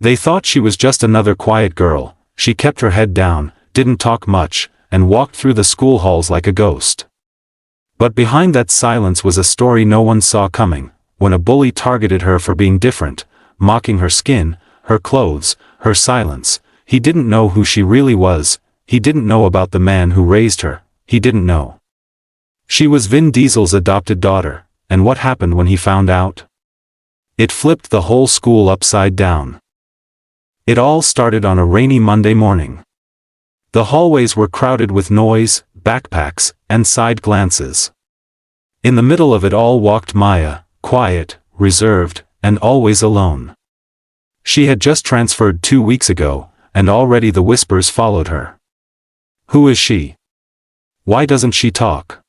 They thought she was just another quiet girl. She kept her head down, didn't talk much, and walked through the school halls like a ghost. But behind that silence was a story no one saw coming. When a bully targeted her for being different, mocking her skin, her clothes, her silence, he didn't know who she really was. He didn't know about the man who raised her. He didn't know. She was Vin Diesel's adopted daughter, and what happened when he found out? It flipped the whole school upside down. It all started on a rainy Monday morning. The hallways were crowded with noise, backpacks, and side glances. In the middle of it all walked Maya, quiet, reserved, and always alone. She had just transferred 2 weeks ago, and already the whispers followed her. Who is she? Why doesn't she talk?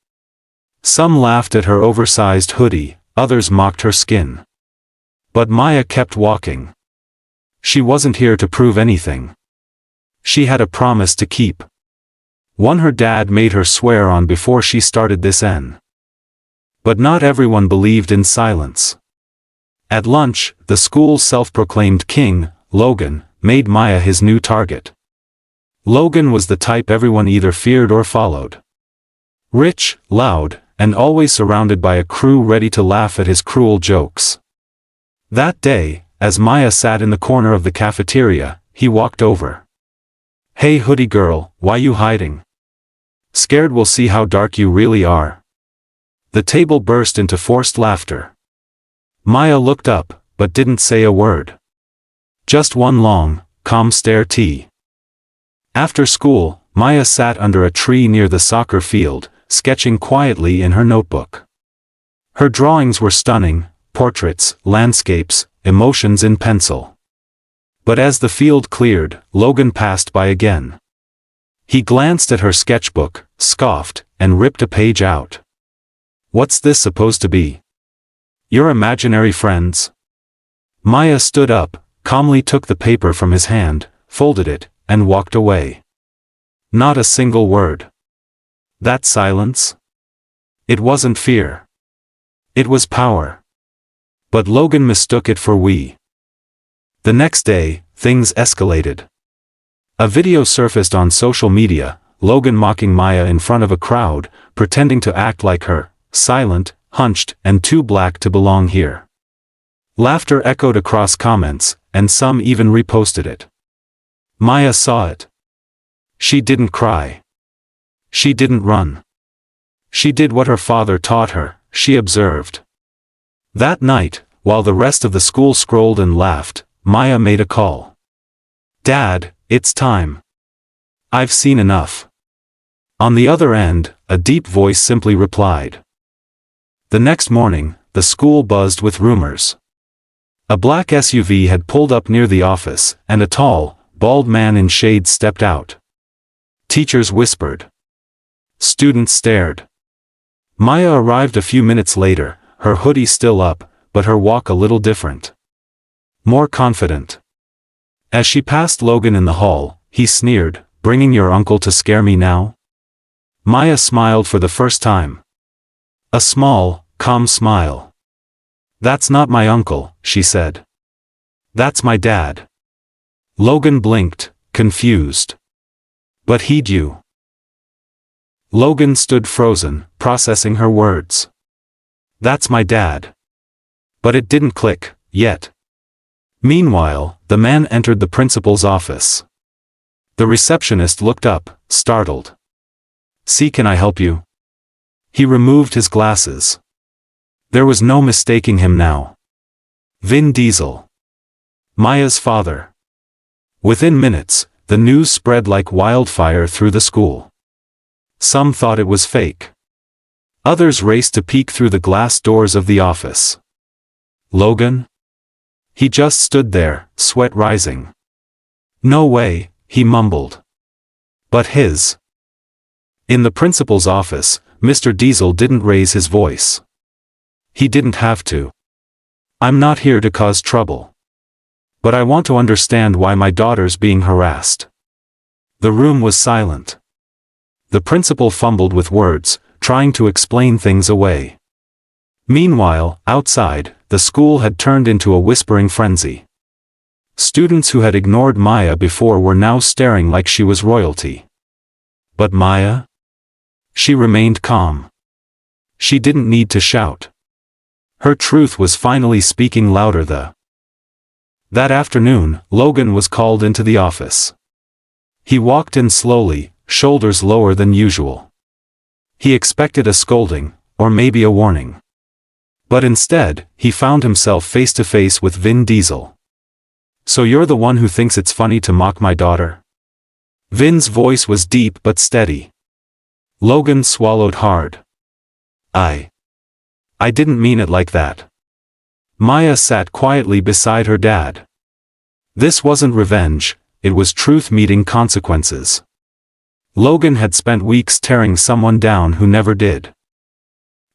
Some laughed at her oversized hoodie, others mocked her skin. But Maya kept walking. She wasn't here to prove anything. She had a promise to keep. One her dad made her swear on before she started this N. But not everyone believed in silence. At lunch, the school's self-proclaimed king, Logan, made Maya his new target. Logan was the type everyone either feared or followed. Rich, loud, and always surrounded by a crew ready to laugh at his cruel jokes. That day, as Maya sat in the corner of the cafeteria, he walked over. "Hey hoodie girl, why you hiding? Scared we'll see how dark you really are?" The table burst into forced laughter. Maya looked up, but didn't say a word. Just one long, calm stare. After school, Maya sat under a tree near the soccer field, sketching quietly in her notebook. Her drawings were stunning, portraits, landscapes, emotions in pencil. But as the field cleared, Logan passed by again. He glanced at her sketchbook, scoffed, and ripped a page out. "What's this supposed to be? Your imaginary friends?" Maya stood up, calmly took the paper from his hand, folded it, and walked away. Not a single word. That silence? It wasn't fear. It was power. But Logan mistook it for we. The next day, things escalated. A video surfaced on social media, Logan mocking Maya in front of a crowd, pretending to act like her, silent, hunched, and too black to belong here. Laughter echoed across comments, and some even reposted it. Maya saw it. She didn't cry. She didn't run. She did what her father taught her, she observed. That night, while the rest of the school scrolled and laughed, Maya made a call. "Dad, it's time. I've seen enough." On the other end, a deep voice simply replied. The next morning, the school buzzed with rumors. A black SUV had pulled up near the office, and a tall, bald man in shades stepped out. Teachers whispered. Students stared. Maya arrived a few minutes later, her hoodie still up, but her walk a little different. More confident. As she passed Logan in the hall, he sneered, "Bringing your uncle to scare me now?" Maya smiled for the first time. A small, calm smile. "That's not my uncle," she said. "That's my dad." Logan blinked, confused. "But he'd you." Logan stood frozen, processing her words. "That's my dad." But it didn't click, yet. Meanwhile, the man entered the principal's office. The receptionist looked up, startled. "See, can I help you?" He removed his glasses. There was no mistaking him now. Vin Diesel. Maya's father. Within minutes, the news spread like wildfire through the school. Some thought it was fake. Others raced to peek through the glass doors of the office. Logan? He just stood there, sweat rising. "No way," he mumbled. But his. In the principal's office, Mr. Diesel didn't raise his voice. He didn't have to. "I'm not here to cause trouble. But I want to understand why my daughter's being harassed." The room was silent. The principal fumbled with words, trying to explain things away. Meanwhile, outside, the school had turned into a whispering frenzy. Students who had ignored Maya before were now staring like she was royalty. But Maya? She remained calm. She didn't need to shout. Her truth was finally speaking louder. That afternoon, Logan was called into the office. He walked in slowly, shoulders lower than usual. He expected a scolding, or maybe a warning. But instead, he found himself face to face with Vin Diesel. "So you're the one who thinks it's funny to mock my daughter?" Vin's voice was deep but steady. Logan swallowed hard. I didn't mean it like that." Maya sat quietly beside her dad. This wasn't revenge, it was truth meeting consequences. Logan had spent weeks tearing someone down who never did.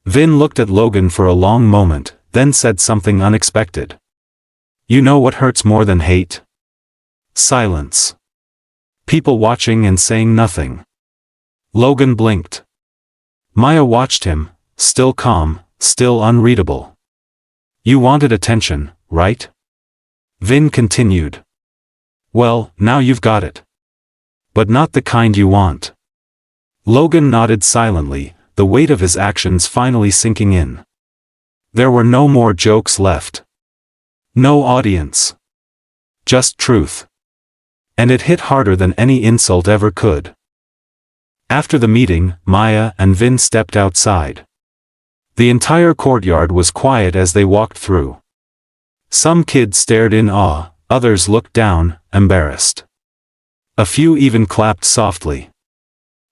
Vin looked at Logan for a long moment, then said something unexpected. "You know what hurts more than hate? Silence. People watching and saying nothing." Logan blinked. Maya watched him, still calm, still unreadable. "You wanted attention, right?" Vin continued. "Well, now you've got it. But not the kind you want." Logan nodded silently, the weight of his actions finally sinking in. There were no more jokes left. No audience. Just truth. And it hit harder than any insult ever could. After the meeting, Maya and Vin stepped outside. The entire courtyard was quiet as they walked through. Some kids stared in awe, others looked down, embarrassed. A few even clapped softly.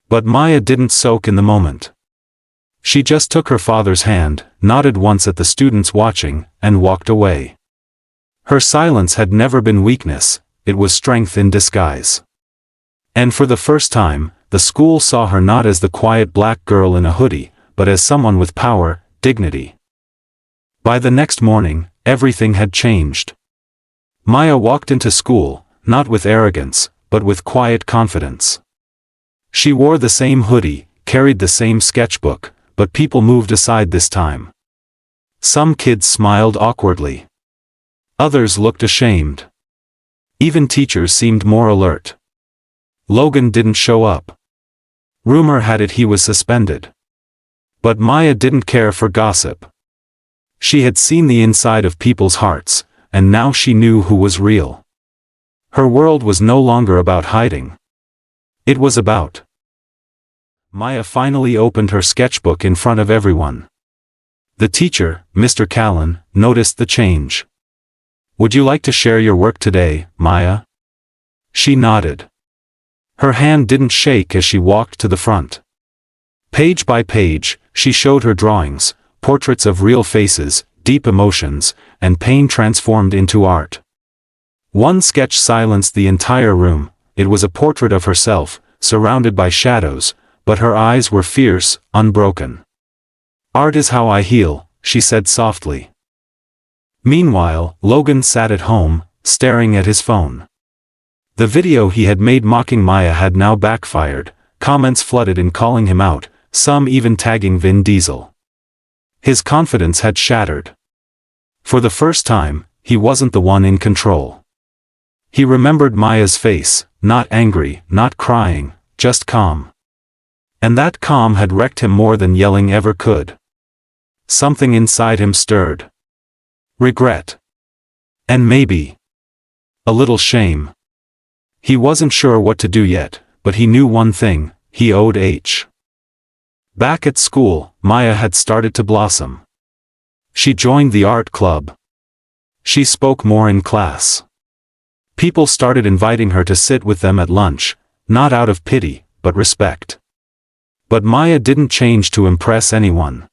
But Maya didn't soak in the moment. She just took her father's hand, nodded once at the students watching, and walked away. Her silence had never been weakness, it was strength in disguise. And for the first time, the school saw her not as the quiet black girl in a hoodie, but as someone with power, dignity. By the next morning, everything had changed. Maya walked into school, not with arrogance, but with quiet confidence. She wore the same hoodie, carried the same sketchbook, but people moved aside this time. Some kids smiled awkwardly. Others looked ashamed. Even teachers seemed more alert. Logan didn't show up. Rumor had it he was suspended. But Maya didn't care for gossip. She had seen the inside of people's hearts, and now she knew who was real. Her world was no longer about hiding. It was about. Maya finally opened her sketchbook in front of everyone. The teacher, Mr. Callan, noticed the change. "Would you like to share your work today, Maya?" She nodded. Her hand didn't shake as she walked to the front. Page by page, she showed her drawings, portraits of real faces, deep emotions, and pain transformed into art. One sketch silenced the entire room. It was a portrait of herself, surrounded by shadows, but her eyes were fierce, unbroken. "Art is how I heal," she said softly. Meanwhile, Logan sat at home, staring at his phone. The video he had made mocking Maya had now backfired, comments flooded in calling him out, some even tagging Vin Diesel. His confidence had shattered. For the first time, he wasn't the one in control. He remembered Maya's face, not angry, not crying, just calm. And that calm had wrecked him more than yelling ever could. Something inside him stirred. Regret. And maybe a little shame. He wasn't sure what to do yet, but he knew one thing: he owed H. Back at school, Maya had started to blossom. She joined the art club. She spoke more in class. People started inviting her to sit with them at lunch, not out of pity, but respect. But Maya didn't change to impress anyone.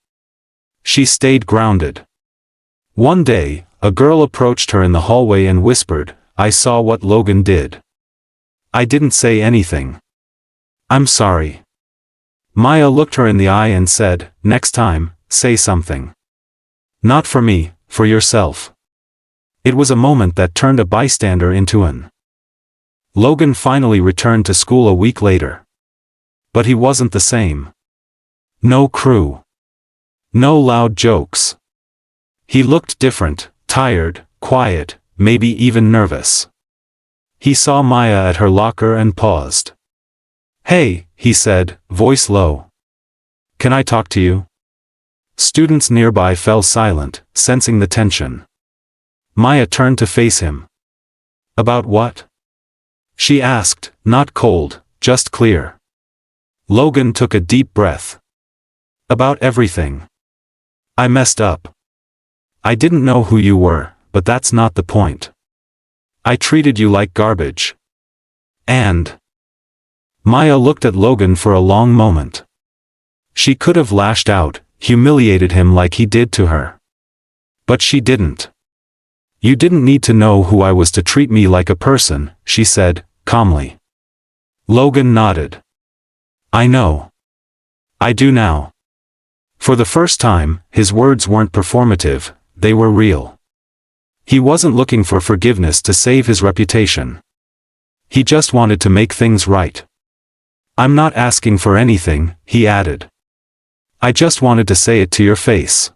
She stayed grounded. One day, a girl approached her in the hallway and whispered, "I saw what Logan did." I didn't say anything. "I'm sorry." Maya looked her in the eye and said, "Next time, say something. Not for me, for yourself." It was a moment that turned a bystander into an. Logan finally returned to school a week later. But he wasn't the same. No crew. No loud jokes. He looked different, tired, quiet, maybe even nervous. He saw Maya at her locker and paused. "Hey," he said, voice low. "Can I talk to you?" Students nearby fell silent, sensing the tension. Maya turned to face him. "About what?" she asked, not cold, just clear. Logan took a deep breath. "About everything. I messed up. I didn't know who you were, but that's not the point. I treated you like garbage. And..." Maya looked at Logan for a long moment. She could have lashed out, humiliated him like he did to her. But she didn't. "You didn't need to know who I was to treat me like a person," she said, calmly. Logan nodded. "I know. I do now." For the first time, his words weren't performative, they were real. He wasn't looking for forgiveness to save his reputation. He just wanted to make things right. "I'm not asking for anything," he added. "I just wanted to say it to your face."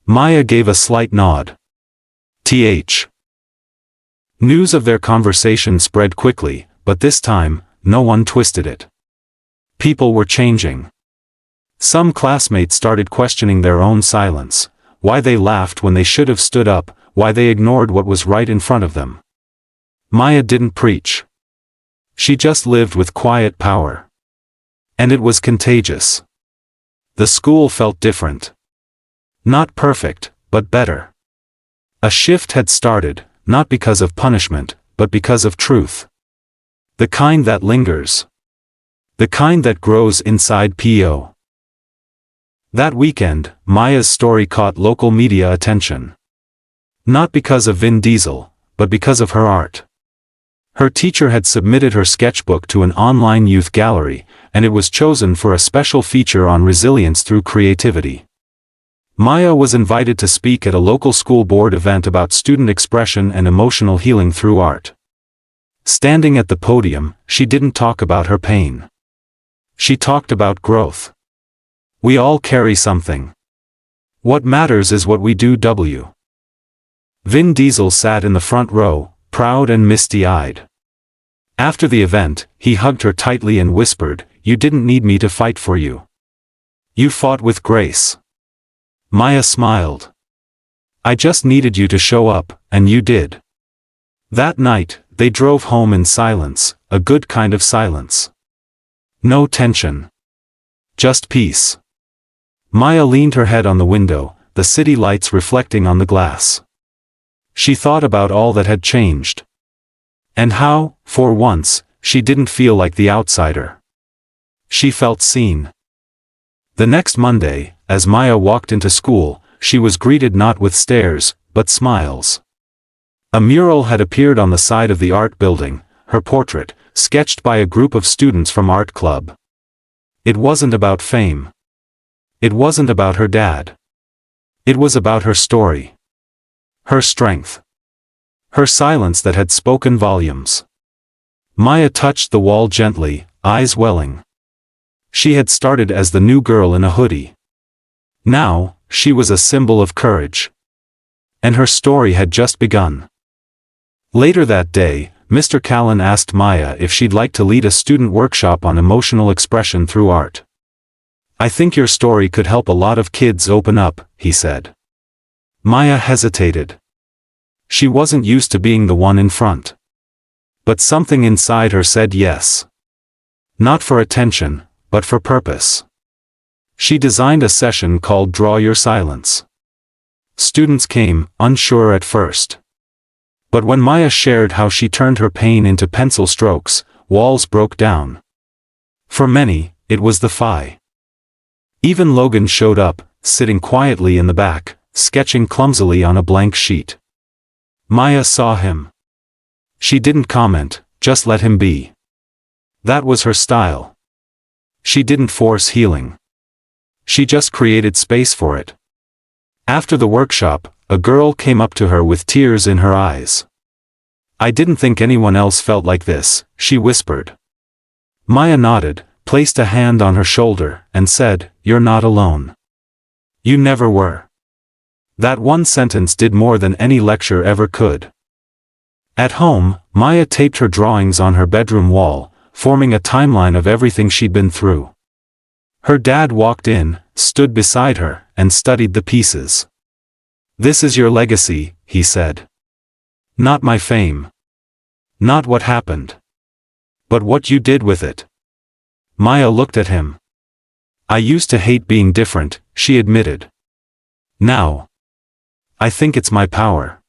Maya gave a slight nod. News of their conversation spread quickly, but this time, no one twisted it. People were changing. Some classmates started questioning their own silence, why they laughed when they should have stood up, why they ignored what was right in front of them. Maya didn't preach. She just lived with quiet power. And it was contagious. The school felt different. Not perfect, but better. A shift had started, not because of punishment, but because of truth. The kind that lingers. The kind that grows inside PO. That weekend, Maya's story caught local media attention. Not because of Vin Diesel, but because of her art. Her teacher had submitted her sketchbook to an online youth gallery, and it was chosen for a special feature on resilience through creativity. Maya was invited to speak at a local school board event about student expression and emotional healing through art. Standing at the podium, she didn't talk about her pain. She talked about growth. We all carry something. What matters is what we do. Vin Diesel sat in the front row, proud and misty-eyed. After the event, he hugged her tightly and whispered, "You didn't need me to fight for you. You fought with grace." Maya smiled. "I just needed you to show up, and you did." That night, they drove home in silence, a good kind of silence. No tension. Just peace. Maya leaned her head on the window, the city lights reflecting on the glass. She thought about all that had changed. And how, for once, she didn't feel like the outsider. She felt seen. The next Monday, as Maya walked into school, she was greeted not with stares, but smiles. A mural had appeared on the side of the art building, her portrait, sketched by a group of students from art club. It wasn't about fame. It wasn't about her dad. It was about her story. Her strength. Her silence that had spoken volumes. Maya touched the wall gently, eyes welling. She had started as the new girl in a hoodie. Now, she was a symbol of courage. And her story had just begun. Later that day, Mr. Callan asked Maya if she'd like to lead a student workshop on emotional expression through art. "I think your story could help a lot of kids open up," he said. Maya hesitated. She wasn't used to being the one in front. But something inside her said yes. Not for attention, but for purpose. She designed a session called Draw Your Silence. Students came, unsure at first. But when Maya shared how she turned her pain into pencil strokes, walls broke down. For many, it was the phi. Even Logan showed up, sitting quietly in the back, sketching clumsily on a blank sheet. Maya saw him. She didn't comment, just let him be. That was her style. She didn't force healing. She just created space for it. After the workshop, a girl came up to her with tears in her eyes. "I didn't think anyone else felt like this," she whispered. Maya nodded, placed a hand on her shoulder, and said, "You're not alone. You never were." That one sentence did more than any lecture ever could. At home, Maya taped her drawings on her bedroom wall, forming a timeline of everything she'd been through. Her dad walked in, stood beside her, and studied the pieces. "This is your legacy," he said. "Not my fame. Not what happened. But what you did with it." Maya looked at him. "I used to hate being different," she admitted. "Now I think it's my power."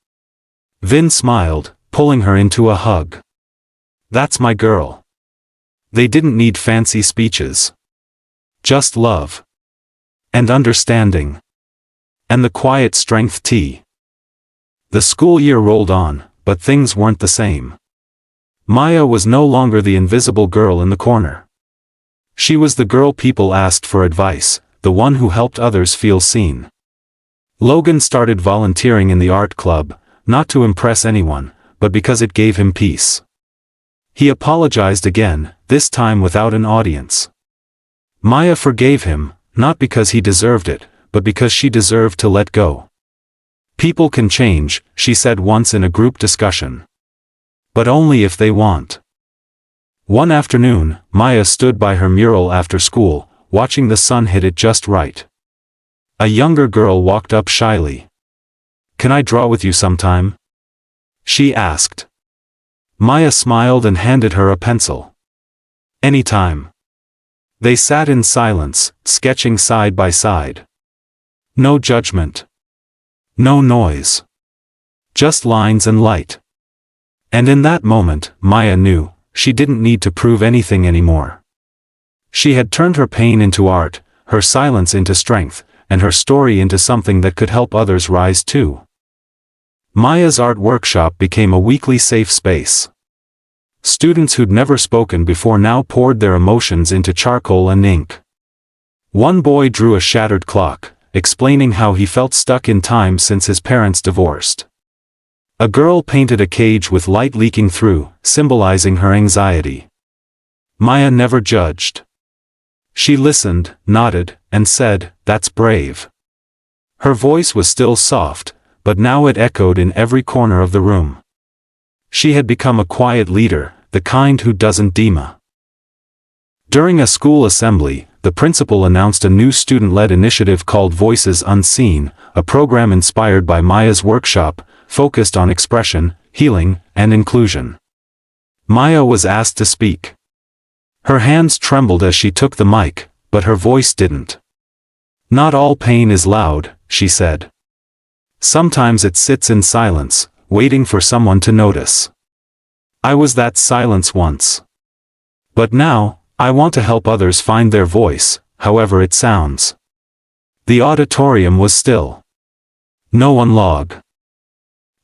Vin smiled, pulling her into a hug. "That's my girl." They didn't need fancy speeches. Just love. And understanding. And the quiet strength tea. The school year rolled on, but things weren't the same. Maya was no longer the invisible girl in the corner. She was the girl people asked for advice, the one who helped others feel seen. Logan started volunteering in the art club, not to impress anyone, but because it gave him peace. He apologized again, this time without an audience. Maya forgave him, not because he deserved it, but because she deserved to let go. "People can change," she said once in a group discussion. "But only if they want." One afternoon, Maya stood by her mural after school, watching the sun hit it just right. A younger girl walked up shyly. "Can I draw with you sometime?" she asked. Maya smiled and handed her a pencil. "Anytime." They sat in silence, sketching side by side. No judgment. No noise. Just lines and light. And in that moment, Maya knew, she didn't need to prove anything anymore. She had turned her pain into art, her silence into strength, and her story into something that could help others rise too. Maya's art workshop became a weekly safe space. Students who'd never spoken before now poured their emotions into charcoal and ink. One boy drew a shattered clock, explaining how he felt stuck in time since his parents divorced. A girl painted a cage with light leaking through, symbolizing her anxiety. Maya never judged. She listened, nodded, and said, "That's brave." Her voice was still soft, but now it echoed in every corner of the room. She had become a quiet leader, the kind who doesn't dema. During a school assembly, the principal announced a new student-led initiative called Voices Unseen, a program inspired by Maya's workshop, focused on expression, healing, and inclusion. Maya was asked to speak. Her hands trembled as she took the mic, but her voice didn't. "Not all pain is loud," she said. "Sometimes it sits in silence, waiting for someone to notice. I was that silence once. But now, I want to help others find their voice, however it sounds." The auditorium was still. No one log.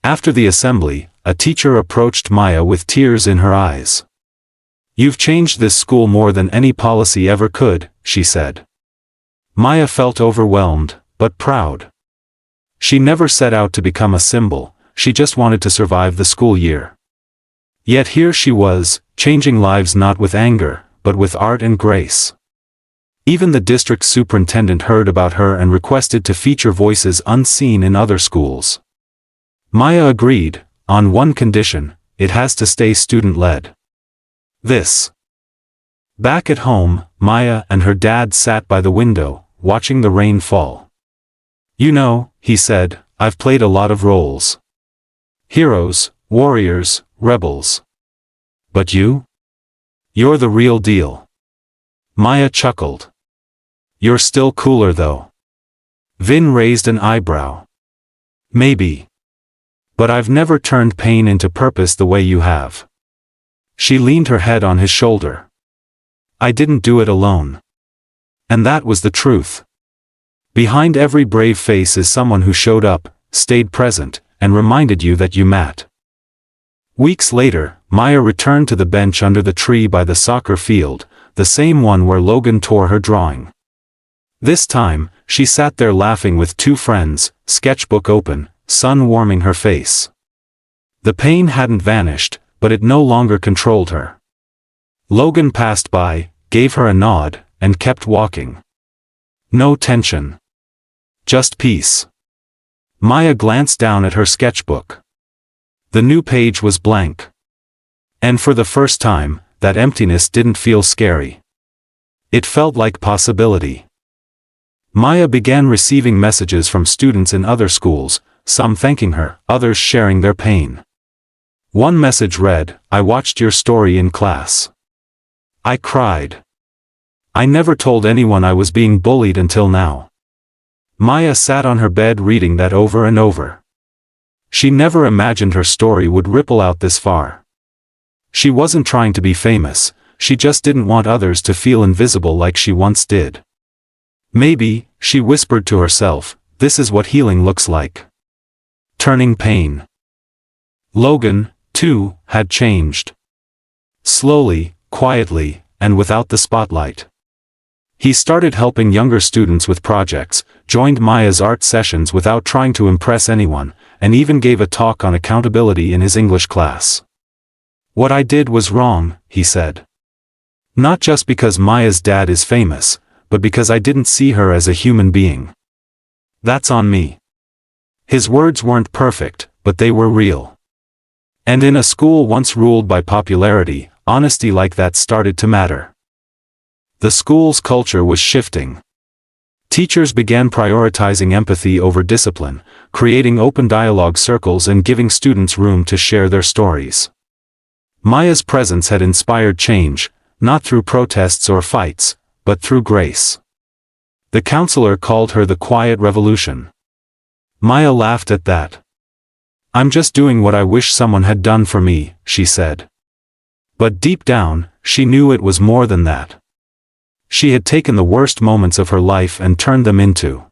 After the assembly, a teacher approached Maya with tears in her eyes. "You've changed this school more than any policy ever could," she said. Maya felt overwhelmed, but proud. She never set out to become a symbol, she just wanted to survive the school year. Yet here she was, changing lives not with anger, but with art and grace. Even the district superintendent heard about her and requested to feature Voices Unseen in other schools. Maya agreed, on one condition: it has to stay student-led. Back at home, Maya and her dad sat by the window, watching the rain fall. "You know," he said, "I've played a lot of roles. Heroes, warriors, rebels. But you? You're the real deal." Maya chuckled. "You're still cooler though." Vin raised an eyebrow. "Maybe. But I've never turned pain into purpose the way you have." She leaned her head on his shoulder. "I didn't do it alone." And that was the truth. Behind every brave face is someone who showed up, stayed present, and reminded you that you matter. Weeks later, Maya returned to the bench under the tree by the soccer field, the same one where Logan tore her drawing. This time, she sat there laughing with two friends, sketchbook open, sun warming her face. The pain hadn't vanished, but it no longer controlled her. Logan passed by, gave her a nod, and kept walking. No tension. Just peace. Maya glanced down at her sketchbook. The new page was blank. And for the first time, that emptiness didn't feel scary. It felt like possibility. Maya began receiving messages from students in other schools, some thanking her, others sharing their pain. One message read, "I watched your story in class. I cried. I never told anyone I was being bullied until now." Maya sat on her bed reading that over and over. She never imagined her story would ripple out this far. She wasn't trying to be famous, she just didn't want others to feel invisible like she once did. Maybe, she whispered to herself, this is what healing looks like. Turning pain. Logan, too, had changed. Slowly, quietly, and without the spotlight. He started helping younger students with projects, joined Maya's art sessions without trying to impress anyone, and even gave a talk on accountability in his English class. "What I did was wrong," he said. "Not just because Maya's dad is famous, but because I didn't see her as a human being. That's on me." His words weren't perfect, but they were real. And in a school once ruled by popularity, honesty like that started to matter. The school's culture was shifting. Teachers began prioritizing empathy over discipline, creating open dialogue circles and giving students room to share their stories. Maya's presence had inspired change, not through protests or fights, but through grace. The counselor called her the quiet revolution. Maya laughed at that. "I'm just doing what I wish someone had done for me," she said. But deep down, she knew it was more than that. She had taken the worst moments of her life and turned them into.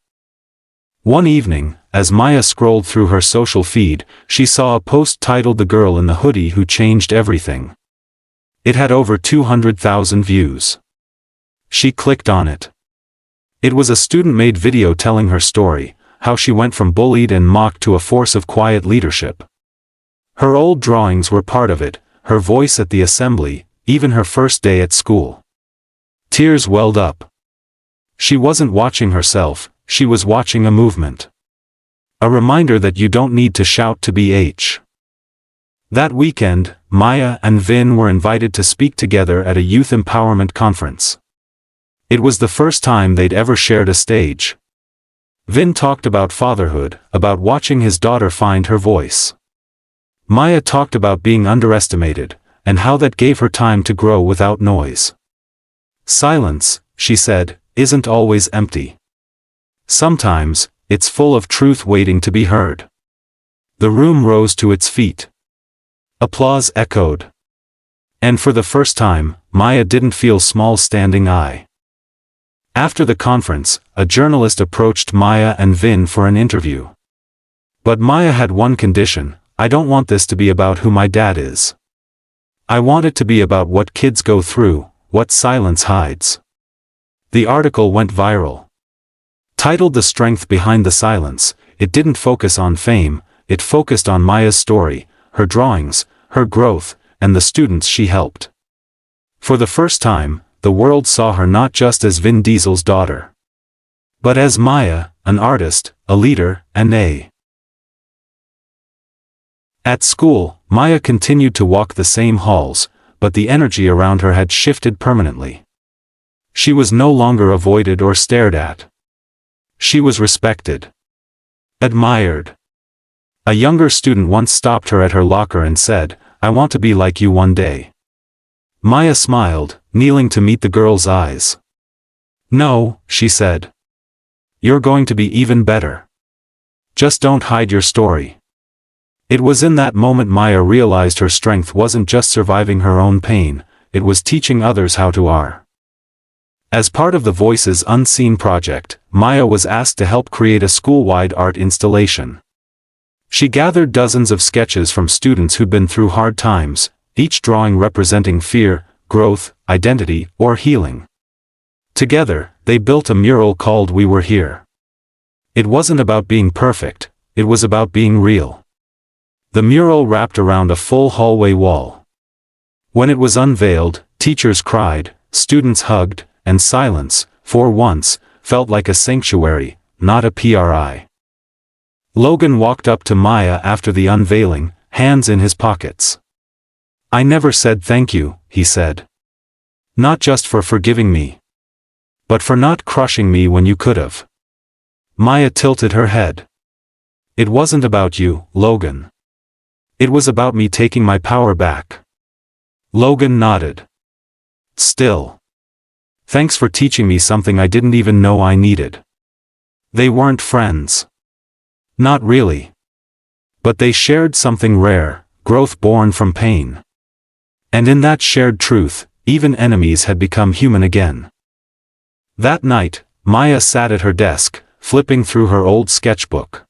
One evening, as Maya scrolled through her social feed, she saw a post titled "The Girl in the Hoodie Who Changed Everything." It had over 200,000 views. She clicked on it. It was a student-made video telling her story, how she went from bullied and mocked to a force of quiet leadership. Her old drawings were part of it, her voice at the assembly, even her first day at school. Tears welled up. She wasn't watching herself, she was watching a movement. A reminder that you don't need to shout to be H. That weekend, Maya and Vin were invited to speak together at a youth empowerment conference. It was the first time they'd ever shared a stage. Vin talked about fatherhood, about watching his daughter find her voice. Maya talked about being underestimated, and how that gave her time to grow without noise. "Silence," she said, "isn't always empty. Sometimes, it's full of truth waiting to be heard." The room rose to its feet. Applause echoed. And for the first time, Maya didn't feel small standing I. After the conference, a journalist approached Maya and Vin for an interview. But Maya had one condition: "I don't want this to be about who my dad is. I want it to be about what kids go through, what silence hides." The article went viral. Titled "The Strength Behind the Silence," it didn't focus on fame, it focused on Maya's story, her drawings, her growth, and the students she helped. For the first time, the world saw her not just as Vin Diesel's daughter, but as Maya, an artist, a leader, and a. At school, Maya continued to walk the same halls, but the energy around her had shifted permanently. She was no longer avoided or stared at. She was respected. Admired. A younger student once stopped her at her locker and said, "I want to be like you one day." Maya smiled, kneeling to meet the girl's eyes. "No," she said. "You're going to be even better. Just don't hide your story." It was in that moment Maya realized her strength wasn't just surviving her own pain, it was teaching others how to are. As part of the Voices Unseen project, Maya was asked to help create a school-wide art installation. She gathered dozens of sketches from students who'd been through hard times, each drawing representing fear, growth, identity, or healing. Together, they built a mural called "We Were Here." It wasn't about being perfect, it was about being real. The mural wrapped around a full hallway wall. When it was unveiled, teachers cried, students hugged, and silence, for once, felt like a sanctuary, not a PRI. Logan walked up to Maya after the unveiling, hands in his pockets. "I never said thank you," he said. "Not just for forgiving me, but for not crushing me when you could've." Maya tilted her head. "It wasn't about you, Logan. It was about me taking my power back." Logan nodded. "Still. Thanks for teaching me something I didn't even know I needed." They weren't friends. Not really. But they shared something rare, growth born from pain. And in that shared truth, even enemies had become human again. That night, Maya sat at her desk, flipping through her old sketchbook.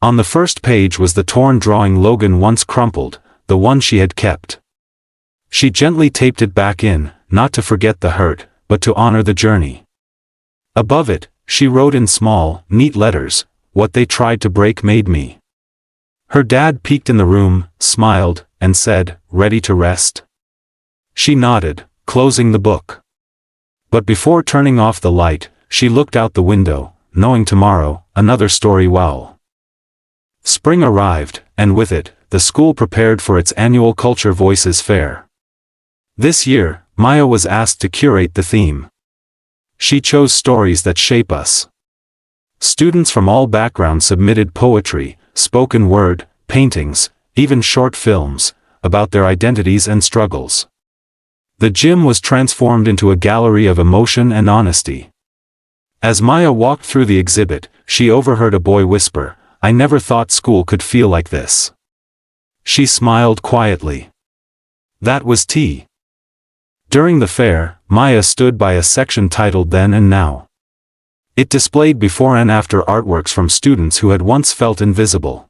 On the first page was the torn drawing Logan once crumpled, the one she had kept. She gently taped it back in, not to forget the hurt, but to honor the journey. Above it, she wrote in small, neat letters, "What they tried to break made me." Her dad peeked in the room, smiled, and said, "Ready to rest?" She nodded, closing the book. But before turning off the light, she looked out the window, knowing tomorrow, another story wow. Spring arrived, and with it, the school prepared for its annual Culture Voices Fair. This year, Maya was asked to curate the theme. She chose stories that shape us. Students from all backgrounds submitted poetry, spoken word, paintings, even short films, about their identities and struggles. The gym was transformed into a gallery of emotion and honesty. As Maya walked through the exhibit, she overheard a boy whisper, "I never thought school could feel like this." She smiled quietly. That was tea. During the fair, Maya stood by a section titled Then and Now. It displayed before and after artworks from students who had once felt invisible.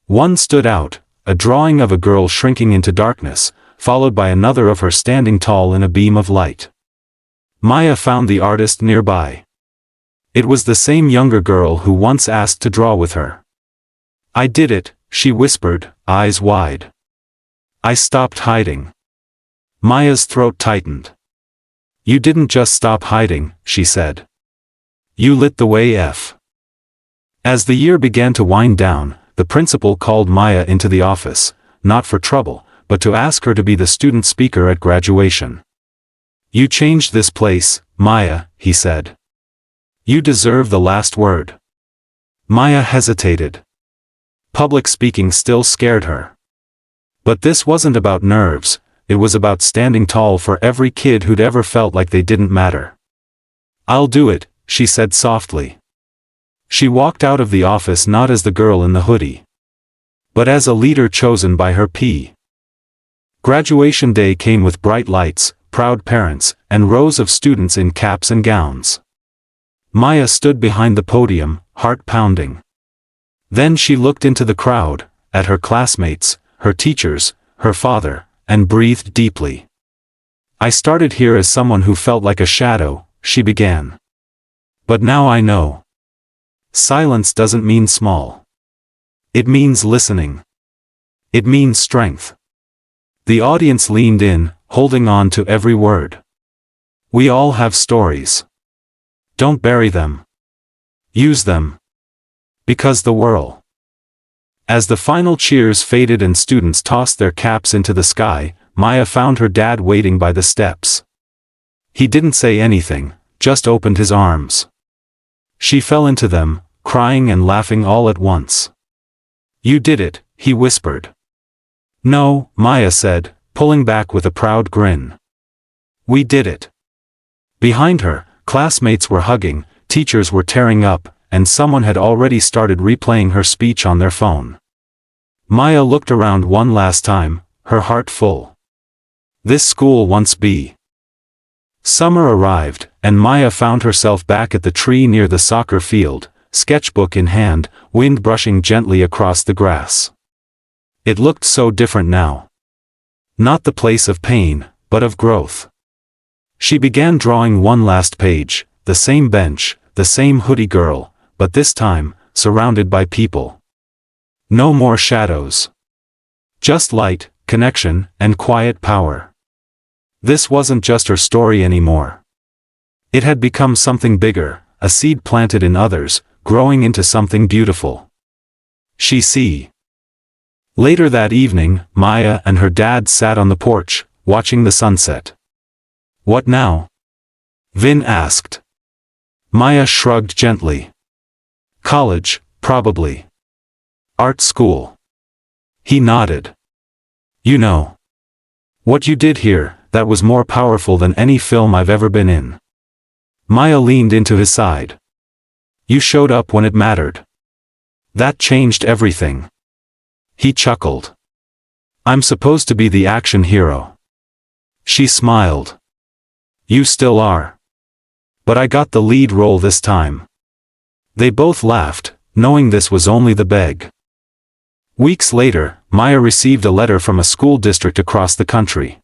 One stood out, a drawing of a girl shrinking into darkness, followed by another of her standing tall in a beam of light. Maya found the artist nearby. It was the same younger girl who once asked to draw with her. "I did it," she whispered, eyes wide. "I stopped hiding." Maya's throat tightened. "You didn't just stop hiding," she said. "You lit the way." As the year began to wind down, the principal called Maya into the office, not for trouble, but to ask her to be the student speaker at graduation. "You changed this place, Maya," he said. "You deserve the last word." Maya hesitated. Public speaking still scared her. But this wasn't about nerves, it was about standing tall for every kid who'd ever felt like they didn't matter. "I'll do it," she said softly. She walked out of the office not as the girl in the hoodie, but as a leader chosen by her P. Graduation day came with bright lights, proud parents, and rows of students in caps and gowns. Maya stood behind the podium, heart pounding. Then she looked into the crowd, at her classmates, her teachers, her father, and breathed deeply. "I started here as someone who felt like a shadow," she began. "But now I know. Silence doesn't mean small. It means listening. It means strength." The audience leaned in, holding on to every word. "We all have stories. Don't bury them. Use them. Because the world." As the final cheers faded and students tossed their caps into the sky, Maya found her dad waiting by the steps. He didn't say anything, just opened his arms. She fell into them, crying and laughing all at once. "You did it," he whispered. "No," Maya said, pulling back with a proud grin. "We did it." Behind her, classmates were hugging, teachers were tearing up, and someone had already started replaying her speech on their phone. Maya looked around one last time, her heart full. This school once be. Summer arrived, and Maya found herself back at the tree near the soccer field, sketchbook in hand, wind brushing gently across the grass. It looked so different now. Not the place of pain, but of growth. She began drawing one last page, the same bench, the same hoodie girl, but this time, surrounded by people. No more shadows. Just light, connection, and quiet power. This wasn't just her story anymore. It had become something bigger, a seed planted in others, growing into something beautiful. She see. Later that evening, Maya and her dad sat on the porch, watching the sunset. "What now?" Vin asked. Maya shrugged gently. "College, probably. Art school." He nodded. "You know. What you did here, that was more powerful than any film I've ever been in." Maya leaned into his side. "You showed up when it mattered. That changed everything." He chuckled. "I'm supposed to be the action hero." She smiled. "You still are. But I got the lead role this time." They both laughed, knowing this was only the beg. Weeks later, Maya received a letter from a school district across the country.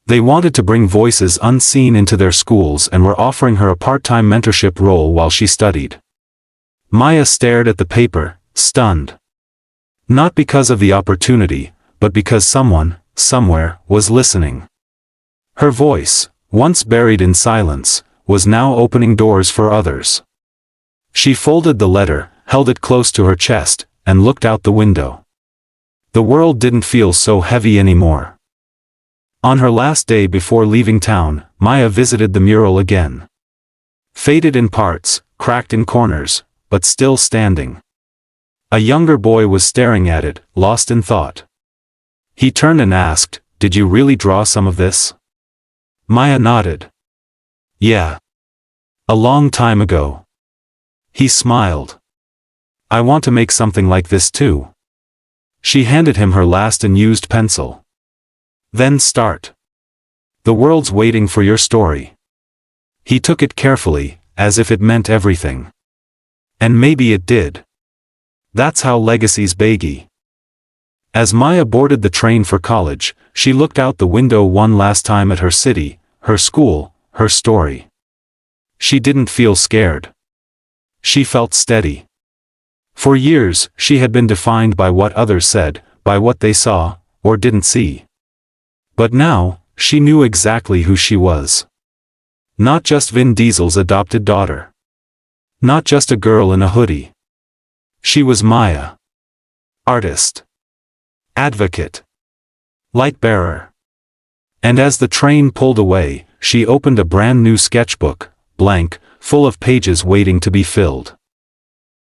They wanted to bring voices unseen into their schools and were offering her a part-time mentorship role while she studied. Maya stared at the paper, stunned. Not because of the opportunity, but because someone, somewhere, was listening. Her voice, once buried in silence, was now opening doors for others. She folded the letter, held it close to her chest, and looked out the window. The world didn't feel so heavy anymore. On her last day before leaving town, Maya visited the mural again. Faded in parts, cracked in corners, but still standing. A younger boy was staring at it, lost in thought. He turned and asked, "Did you really draw some of this?" Maya nodded. "Yeah. A long time ago." He smiled. "I want to make something like this too." She handed him her last unused pencil. "Then start. The world's waiting for your story." He took it carefully, as if it meant everything. And maybe it did. That's how legacies begin. As Maya boarded the train for college, she looked out the window one last time at her city, her school, her story. She didn't feel scared. She felt steady. For years, she had been defined by what others said, by what they saw, or didn't see. But now, she knew exactly who she was. Not just Vin Diesel's adopted daughter. Not just a girl in a hoodie. She was Maya. Artist. Advocate. Light-bearer. And as the train pulled away, she opened a brand new sketchbook, blank, full of pages waiting to be filled.